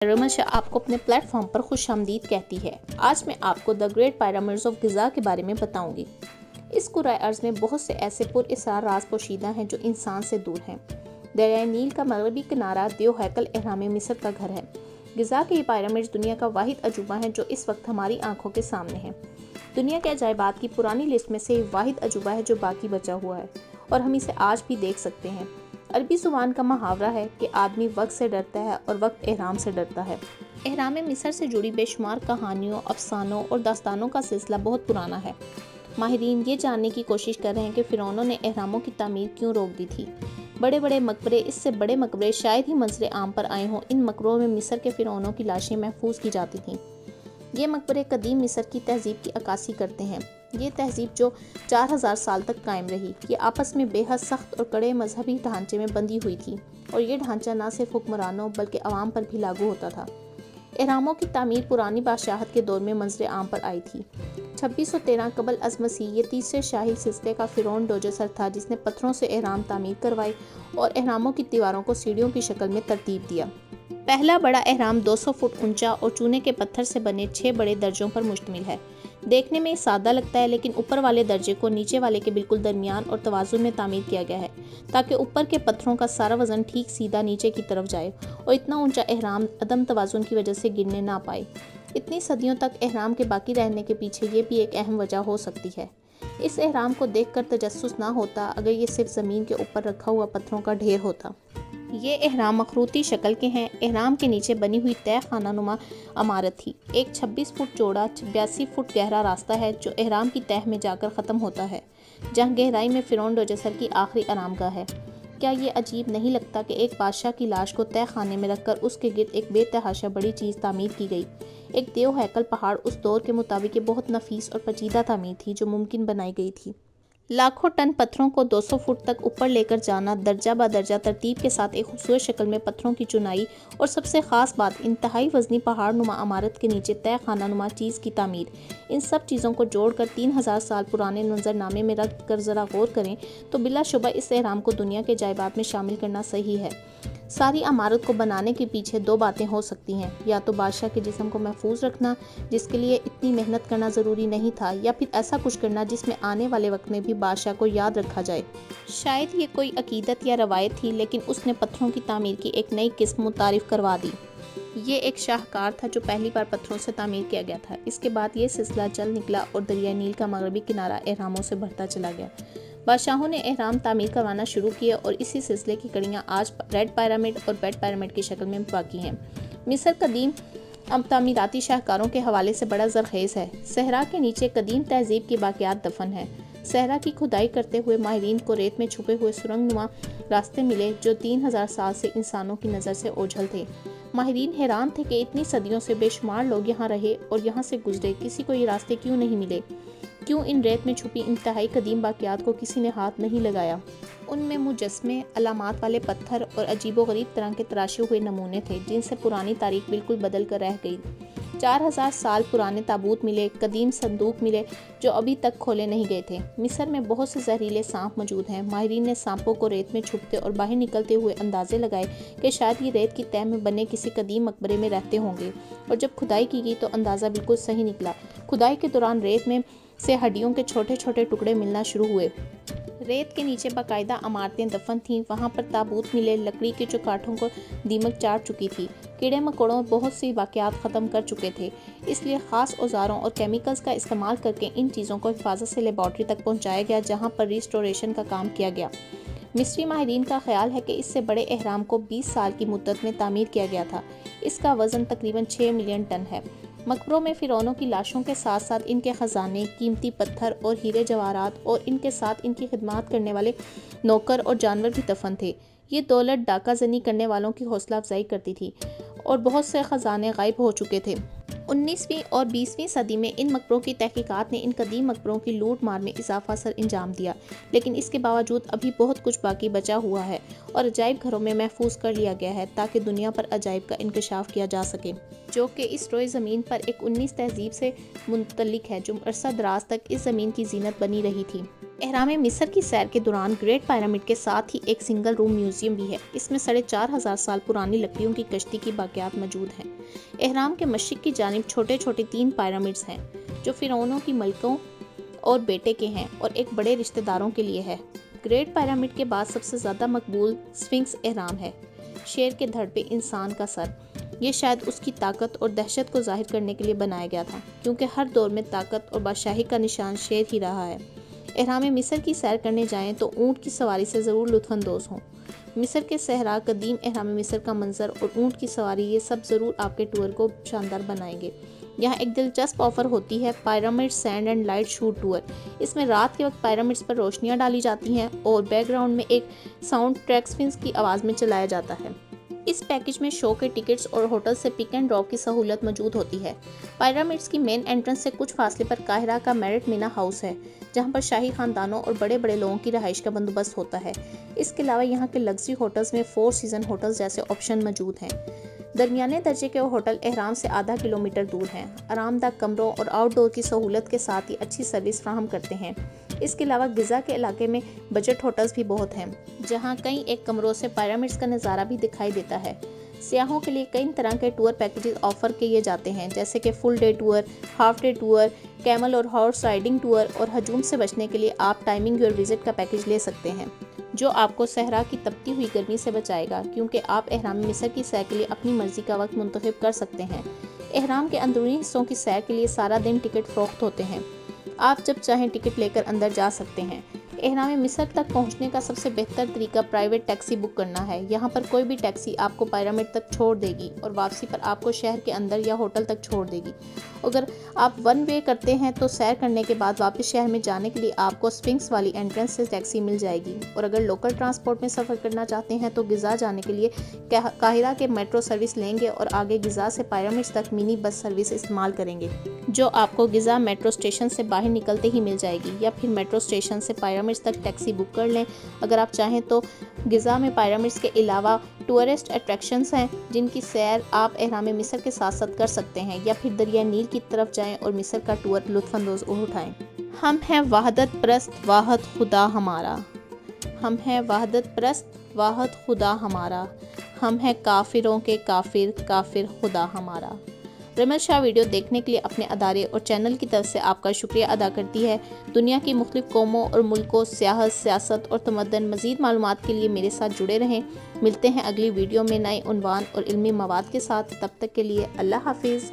رمش آپ کو اپنے پلیٹ فارم پر خوش آمدید کہتی ہے۔ آج میں آپ کو دا گریٹ پیرامڈز آف گزا کے بارے میں بتاؤں گی۔ اس کرۂ ارض میں بہت سے ایسے پر اسرار راز پوشیدہ ہیں جو انسان سے دور ہیں۔ دریائے نیل کا مغربی کنارہ دیو ہیکل اہرام مصر کا گھر ہے۔ گزا کے یہ پیرامڈز دنیا کا واحد عجوبہ ہے جو اس وقت ہماری آنکھوں کے سامنے ہے۔ دنیا کے عجائبات کی پرانی لسٹ میں سے یہ واحد عجوبہ ہے جو باقی بچا ہوا ہے اور ہم اسے آج بھی دیکھ سکتے ہیں۔ عربی زبان کا محاورہ ہے کہ آدمی وقت سے ڈرتا ہے اور وقت احرام سے ڈرتا ہے۔ اہرام مصر سے جڑی بے شمار کہانیوں، افسانوں اور داستانوں کا سلسلہ بہت پرانا ہے۔ ماہرین یہ جاننے کی کوشش کر رہے ہیں کہ فرعونوں نے اہراموں کی تعمیر کیوں روک دی تھی۔ بڑے بڑے مقبرے، اس سے بڑے مقبرے شاید ہی منظر عام پر آئے ہوں۔ ان مقبروں میں مصر کے فرعونوں کی لاشیں محفوظ کی جاتی تھیں۔ یہ مقبرے قدیم مصر کی تہذیب کی عکاسی کرتے ہیں۔ یہ تہذیب جو 4000 سال تک قائم رہی، یہ آپس میں بے حد سخت اور کڑے مذہبی ڈھانچے میں بندھی ہوئی تھی، اور یہ ڈھانچہ نہ صرف حکمرانوں بلکہ عوام پر بھی لاگو ہوتا تھا۔ اہراموں کی تعمیر پرانی بادشاہت کے دور میں منظر عام پر آئی تھی۔ 2613 قبل از مسیح یہ تیسرے شاہی سلسلے کا فرعون ڈوجسر تھا جس نے پتھروں سے اہرام تعمیر کروائے اور اہراموں کی دیواروں کو سیڑھیوں کی شکل میں ترتیب دیا۔ پہلا بڑا اہرام 200 فٹ اونچا اور چونے کے پتھر سے بنے 6 بڑے درجوں پر مشتمل ہے۔ دیکھنے میں سادہ لگتا ہے، لیکن اوپر والے درجے کو نیچے والے کے بالکل درمیان اور توازن میں تعمیر کیا گیا ہے تاکہ اوپر کے پتھروں کا سارا وزن ٹھیک سیدھا نیچے کی طرف جائے اور اتنا اونچا اہرام عدم توازن کی وجہ سے گرنے نہ پائے۔ اتنی صدیوں تک اہرام کے باقی رہنے کے پیچھے یہ بھی ایک اہم وجہ ہو سکتی ہے۔ اس اہرام کو دیکھ کر تجسس نہ ہوتا اگر یہ صرف زمین کے اوپر رکھا ہوا پتھروں کا ڈھیر ہوتا۔ یہ اہرام مخروطی شکل کے ہیں۔ اہرام کے نیچے بنی ہوئی تہ خانہ نما عمارت تھی۔ ایک 26 فٹ چوڑا 82 فٹ گہرا راستہ ہے جو اہرام کی تہ میں جا کر ختم ہوتا ہے، جہاں گہرائی میں فرعون ڈوجسر کی آخری آرام گاہ ہے۔ کیا یہ عجیب نہیں لگتا کہ ایک بادشاہ کی لاش کو تہ خانے میں رکھ کر اس کے گرد ایک بے تحاشا بڑی چیز تعمیر کی گئی؟ ایک دیو ہیکل پہاڑ اس دور کے مطابق یہ بہت نفیس اور پیچیدہ تعمیر تھی جو ممکن بنائی گئی تھی۔ لاکھوں ٹن پتھروں کو 200 فٹ تک اوپر لے کر جانا، درجہ بدرجہ ترتیب کے ساتھ ایک خوبصورت شکل میں پتھروں کی چنائی، اور سب سے خاص بات انتہائی وزنی پہاڑ نما عمارت کے نیچے تہ خانہ نما چیز کی تعمیر، ان سب چیزوں کو جوڑ کر 3000 سال پرانے منظرنامے میں رکھ کر ذرا غور کریں تو بلا شبہ اس اہرام کو دنیا کے عجائبات میں شامل کرنا صحیح ہے۔ ساری عمارت کو بنانے کے پیچھے دو باتیں ہو سکتی ہیں، یا تو بادشاہ کے جسم کو محفوظ رکھنا جس کے لیے اتنی محنت کرنا ضروری نہیں تھا، یا پھر ایسا کچھ کرنا جس میں آنے والے وقت میں بھی بادشاہ کو یاد رکھا جائے۔ شاید یہ کوئی عقیدت یا روایت تھی، لیکن اس نے پتھروں کی تعمیر کی ایک نئی قسم متعارف کروا دی۔ یہ ایک شاہکار تھا جو پہلی بار پتھروں سے تعمیر کیا گیا تھا۔ اس کے بعد یہ سلسلہ چل نکلا اور دریائے نیل کا مغربی کنارہ اہراموں سے بھرتا چلا گیا۔ بادشاہوں نے اہرام تعمیر کروانا شروع کیے اور اسی سلسلے کی کڑیاں آج ریڈ پیرامڈ اور بیڈ پیرامڈ کی شکل میں باقی ہیں۔ مصر قدیم تعمیراتی شاہکاروں کے حوالے سے بڑا زرخیز ہے۔ صحرا کے نیچے قدیم تہذیب کے باقیات دفن ہیں۔ صحرا کی کھدائی کرتے ہوئے ماہرین کو ریت میں چھپے ہوئے سرنگ نما راستے ملے جو 3000 سال سے انسانوں کی نظر سے اوجھل تھے۔ ماہرین حیران تھے کہ اتنی صدیوں سے بے شمار لوگ یہاں رہے اور یہاں سے گزرے، کسی کو یہ راستے کیوں نہیں ملے؟ کیوں ان ریت میں چھپی انتہائی قدیم باقیات کو کسی نے ہاتھ نہیں لگایا؟ ان میں مجسمے، علامات والے پتھر اور عجیب و غریب طرح کے تراشے ہوئے نمونے تھے جن سے پرانی تاریخ بالکل بدل کر رہ گئی۔ 4000 سال پرانے تابوت ملے، قدیم صندوق ملے جو ابھی تک کھولے نہیں گئے تھے۔ مصر میں بہت سے زہریلے سانپ موجود ہیں۔ ماہرین نے سانپوں کو ریت میں چھپتے اور باہر نکلتے ہوئے اندازے لگائے کہ شاید یہ ریت کی تہ میں بنے کسی قدیم مقبرے میں رہتے ہوں گے، اور جب کھدائی کی گئی تو اندازہ بالکل صحیح نکلا۔ کھدائی کے دوران ریت میں سے ہڈیوں کے چھوٹے چھوٹے ٹکڑے ملنا شروع ہوئے۔ ریت کے نیچے باقاعدہ عمارتیں دفن تھیں۔ وہاں پر تابوت ملے، لکڑی کے چوکاٹھوں کو دیمک چاٹ چکی تھی۔ کیڑے مکوڑوں بہت سی واقعات ختم کر چکے تھے، اس لیے خاص اوزاروں اور کیمیکلز کا استعمال کر کے ان چیزوں کو حفاظت سے لیبارٹری تک پہنچایا گیا جہاں پر ریسٹوریشن کا کام کیا گیا۔ مصری ماہرین کا خیال ہے کہ اس سے بڑے اہرام کو 20 سال کی مدت میں تعمیر کیا گیا تھا۔ اس کا وزن تقریباً 6 ملین ٹن ہے۔ مقبروں میں فرعونوں کی لاشوں کے ساتھ ساتھ ان کے خزانے، قیمتی پتھر اور ہیرے جواہرات، اور ان کے ساتھ ان کی خدمات کرنے والے نوکر اور جانور بھی دفن تھے۔ یہ دولت ڈاکہ زنی کرنے والوں کی حوصلہ افزائی کرتی تھی اور بہت سے خزانے غائب ہو چکے تھے۔ 19ویں اور 20ویں صدی میں ان مقبروں کی تحقیقات نے ان قدیم مقبروں کی لوٹ مار میں اضافہ سر انجام دیا، لیکن اس کے باوجود ابھی بہت کچھ باقی بچا ہوا ہے اور عجائب گھروں میں محفوظ کر لیا گیا ہے تاکہ دنیا پر عجائب کا انکشاف کیا جا سکے، جو کہ اس روئے زمین پر ایک 19 تہذیب سے منسلک ہے جو عرصہ دراز تک اس زمین کی زینت بنی رہی تھی۔ اہرام مصر کی سیر کے دوران گریٹ پیرامڈ کے ساتھ ہی ایک سنگل روم میوزیم بھی ہے۔ اس میں 4,500 سال پرانی لکڑیوں کی کشتی کی باقیات موجود ہیں۔ اہرام کے مشرق کی جانب چھوٹے چھوٹے 3 پیرامڈز ہیں جو فرعونوں کی ملکوں اور بیٹے کے ہیں اور ایک بڑے رشتہ داروں کے لیے ہے۔ گریٹ پیرامڈ کے بعد سب سے زیادہ مقبول اسفنکس اہرام ہے، شیر کے دھڑ پہ انسان کا سر۔ یہ شاید اس کی طاقت اور دہشت کو ظاہر کرنے کے لیے بنایا گیا تھا، کیونکہ ہر دور میں طاقت اور بادشاہی کا نشان شیر ہی رہا ہے۔ اہرام مصر کی سیر کرنے جائیں تو اونٹ کی سواری سے ضرور لطف اندوز ہوں۔ مصر کے صحرا، قدیم اہرام مصر کا منظر اور اونٹ کی سواری، یہ سب ضرور آپ کے ٹور کو شاندار بنائیں گے۔ یہاں ایک دلچسپ آفر ہوتی ہے، pyramid sound and light show tour. اس میں رات کے وقت پیرامڈز پر روشنیاں ڈالی جاتی ہیں اور بیک گراؤنڈ میں ایک ساؤنڈ ٹریک اسفنکس کی آواز میں چلایا جاتا ہے۔ اس پیکج میں شو کے ٹکٹس اور ہوٹل سے پک اینڈ ڈراپ کی سہولت موجود ہوتی ہے۔ پیرامڈز کی مین انٹرنس سے کچھ فاصلے پر قاہرہ کا میرٹ مینا ہاؤس ہے، جہاں پر شاہی خاندانوں اور بڑے بڑے لوگوں کی رہائش کا بندوبست ہوتا ہے۔ اس کے علاوہ یہاں کے لگژری ہوٹلز میں 4 سیزن ہوٹلز جیسے آپشن موجود ہیں۔ درمیانے درجے کے ہوٹل اہرام سے آدھا کلومیٹر دور ہیں، آرام دہ کمروں اور آؤٹ ڈور کی سہولت کے ساتھ ہی اچھی سروس فراہم کرتے ہیں۔ اس کے علاوہ غزہ کے علاقے میں بجٹ ہوٹلز بھی بہت ہیں، جہاں کئی ایک کمروں سے پیرامڈز کا نظارہ بھی دکھائی دیتا ہے۔ سیاحوں کے لیے کئی طرح کے ٹور پیکیجز آفر کیے جاتے ہیں، جیسے کہ full day tour, half day tour, camel اور ہارس رائڈنگ ٹور، اور ہجوم سے بچنے کے لیے آپ ٹائمنگ یور وزٹ کا پیکیج لے سکتے ہیں، جو آپ کو صحرا کی تپتی ہوئی گرمی سے بچائے گا، کیونکہ آپ اہرام مصر کی سیر کے لیے اپنی مرضی کا وقت منتخب کر سکتے ہیں۔ اہرام کے اندرونی حصوں کی سیر کے لیے سارا دن ٹکٹ فروخت ہوتے ہیں، آپ جب چاہیں ٹکٹ لے کر اندر جا سکتے ہیں۔ اہرام مصر تک پہنچنے کا سب سے بہتر طریقہ پرائیویٹ ٹیکسی بک کرنا ہے۔ یہاں پر کوئی بھی ٹیکسی آپ کو پیرامڈ تک چھوڑ دے گی اور واپسی پر آپ کو شہر کے اندر یا ہوٹل تک چھوڑ دے گی۔ اگر آپ ون وے کرتے ہیں تو سیر کرنے کے بعد واپس شہر میں جانے کے لیے آپ کو اسفنکس والی انٹرنس سے ٹیکسی مل جائے گی، اور اگر لوکل ٹرانسپورٹ میں سفر کرنا چاہتے ہیں تو غزہ جانے کے لیے قاہرہ کے میٹرو سروس لیں گے اور آگے غزہ سے پیرامڈز تک منی بس سروس استعمال کریں گے، جو آپ کو غزہ میٹرو اسٹیشن سے باہر نکلتے ہی مل جائے گی، یا پھر میٹرو اسٹیشن سے پیرامڈز تک ٹیکسی بک کر لیں۔ اگر آپ چاہیں تو غزہ میں پیرامڈز کے علاوہ ٹورسٹ اٹریکشنز ہیں جن کی سیر آپ اہرام مصر کے ساتھ ساتھ کر سکتے ہیں، یا پھر دریائے نیل کی طرف جائیں اور مصر کا ٹور لطف اندوز اٹھائیں۔ ہم ہیں وحدت پرست، واحد خدا ہمارا۔ ہم ہیں وحدت پرست، واحد خدا ہمارا۔ ہم ہیں کافروں کے کافر، کافر خدا ہمارا۔ رمل شاہ ویڈیو دیکھنے کے لیے اپنے ادارے اور چینل کی طرف سے آپ کا شکریہ ادا کرتی ہے۔ دنیا کی مختلف قوموں اور ملکوں، سیاحت، سیاست اور تمدن، مزید معلومات کے لیے میرے ساتھ جڑے رہیں۔ ملتے ہیں اگلی ویڈیو میں نئے عنوان اور علمی مواد کے ساتھ، تب تک کے لیے اللہ حافظ۔